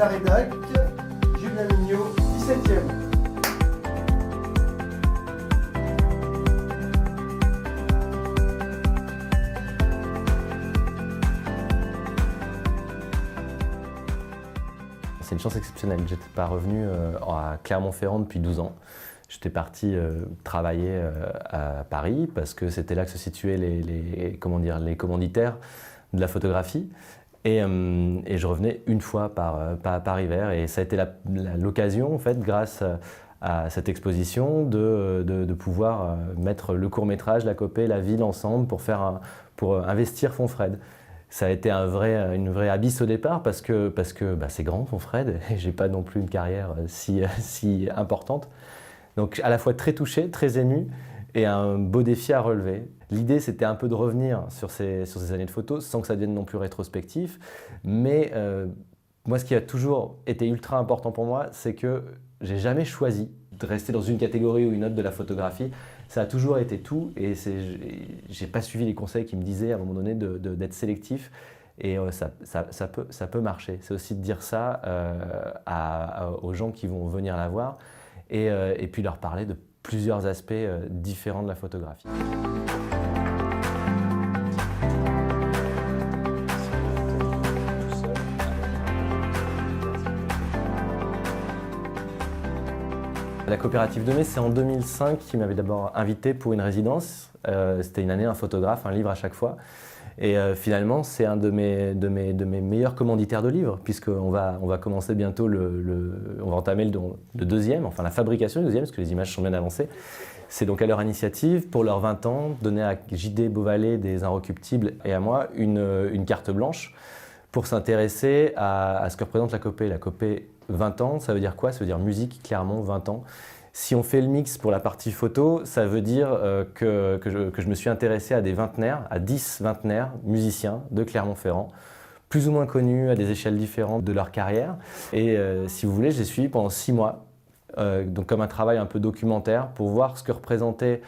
la rédac, Julien Mignot, 17e. C'est une chance exceptionnelle. Je n'étais pas revenu à Clermont-Ferrand depuis 12 ans. J'étais parti travailler à Paris parce que c'était là que se situaient les commanditaires de la photographie. Et je revenais une fois par hiver. Et ça a été l'occasion, en fait, grâce à cette exposition, de pouvoir mettre le court-métrage, la copée, la ville ensemble pour investir Fonfred. Ça a été une vraie abysse au départ parce que c'est grand, Fonfred, et j'ai pas non plus une carrière si importante. Donc à la fois très touché, très ému et un beau défi à relever. L'idée, c'était un peu de revenir sur ces années de photos sans que ça devienne non plus rétrospectif. Mais moi, ce qui a toujours été ultra important pour moi, c'est que j'ai jamais choisi de rester dans une catégorie ou une autre de la photographie. Ça a toujours été tout et j'ai pas suivi les conseils qui me disaient à un moment donné d'être sélectif. Et ça peut marcher. C'est aussi de dire ça aux gens qui vont venir la voir et puis leur parler de plusieurs aspects différents de la photographie. La coopérative de Mai, c'est en 2005 qui m'avait d'abord invité pour une résidence. C'était une année, un photographe, un livre à chaque fois. Et finalement, c'est un de mes meilleurs commanditaires de livres, puisqu'on va commencer bientôt, on va entamer le deuxième, enfin la fabrication du deuxième, parce que les images sont bien avancées. C'est donc à leur initiative, pour leurs 20 ans, donner à J.D. Beauvalet des Inrecuptibles et à moi une carte blanche pour s'intéresser à ce que représente la copée. La copée 20 ans, ça veut dire quoi? Ça veut dire musique, clairement, 20 ans. Si on fait le mix pour la partie photo, ça veut dire que je me suis intéressé à des vingtenaires, à 10 vingtenaires musiciens de Clermont-Ferrand, plus ou moins connus à des échelles différentes de leur carrière. Et si vous voulez, je les ai suivis pendant 6 mois, donc comme un travail un peu documentaire pour voir ce que représentaient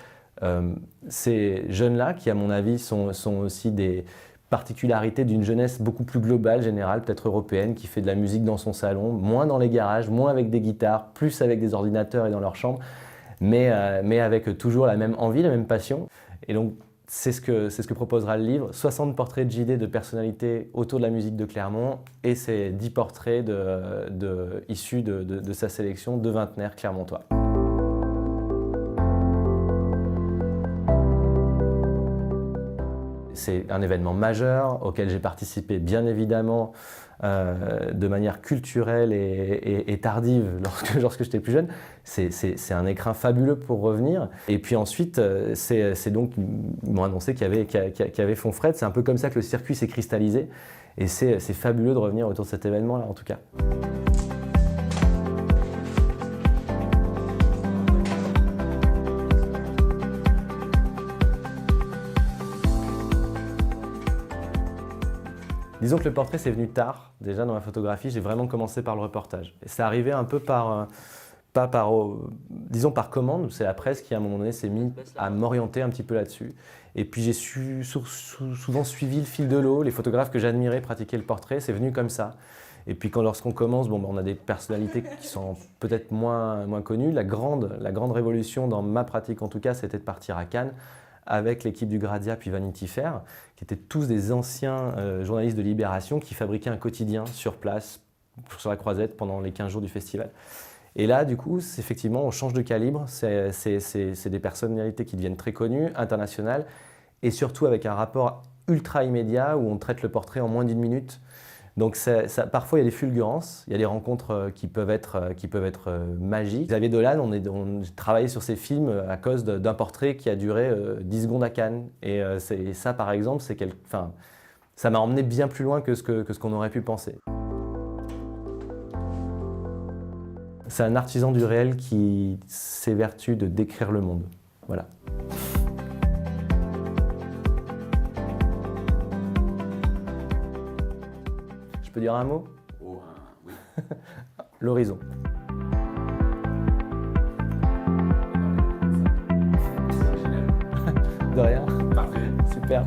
ces jeunes-là, qui à mon avis sont aussi des particularité d'une jeunesse beaucoup plus globale, générale, peut-être européenne, qui fait de la musique dans son salon, moins dans les garages, moins avec des guitares, plus avec des ordinateurs et dans leur chambre, mais avec toujours la même envie, la même passion. Et donc, c'est ce que proposera le livre. 60 portraits de J.D. de personnalités autour de la musique de Clermont et ces 10 portraits issus de sa sélection de vingtenaires clermontois. C'est un événement majeur auquel j'ai participé bien évidemment de manière culturelle et tardive lorsque j'étais plus jeune. C'est un écrin fabuleux pour revenir. Et puis ensuite, c'est donc, ils m'ont annoncé qu'il y avait Fonfred. C'est un peu comme ça que le circuit s'est cristallisé. Et c'est fabuleux de revenir autour de cet événement-là en tout cas. Disons que le portrait, c'est venu tard, déjà dans ma photographie. J'ai vraiment commencé par le reportage. Et c'est arrivé un peu disons par commande. C'est la presse qui, à un moment donné, s'est mis à m'orienter un petit peu là-dessus. Et puis j'ai souvent suivi le fil de l'eau. Les photographes que j'admirais pratiquaient le portrait. C'est venu comme ça. Et puis lorsqu'on commence, on a des personnalités qui sont peut-être moins connues. La grande révolution dans ma pratique, en tout cas, c'était de partir à Cannes avec l'équipe du Grazia puis Vanity Fair, qui étaient tous des anciens journalistes de Libération qui fabriquaient un quotidien sur place, sur la Croisette, pendant les 15 jours du festival. Et là, du coup, effectivement, on change de calibre. C'est des personnalités qui deviennent très connues, internationales, et surtout avec un rapport ultra immédiat où on traite le portrait en moins d'1 minute. Donc parfois, il y a des fulgurances, il y a des rencontres qui peuvent être magiques. Xavier Dolan, on travaillé sur ces films à cause d'un portrait qui a duré 10 secondes à Cannes. Et ça, par exemple, ça m'a emmené bien plus loin que ce qu'on aurait pu penser. C'est un artisan du réel qui s'évertue de décrire le monde. Voilà. Je peux dire un mot? Oh, oui. L'horizon. C'est génial. De rien. Parfait. Super.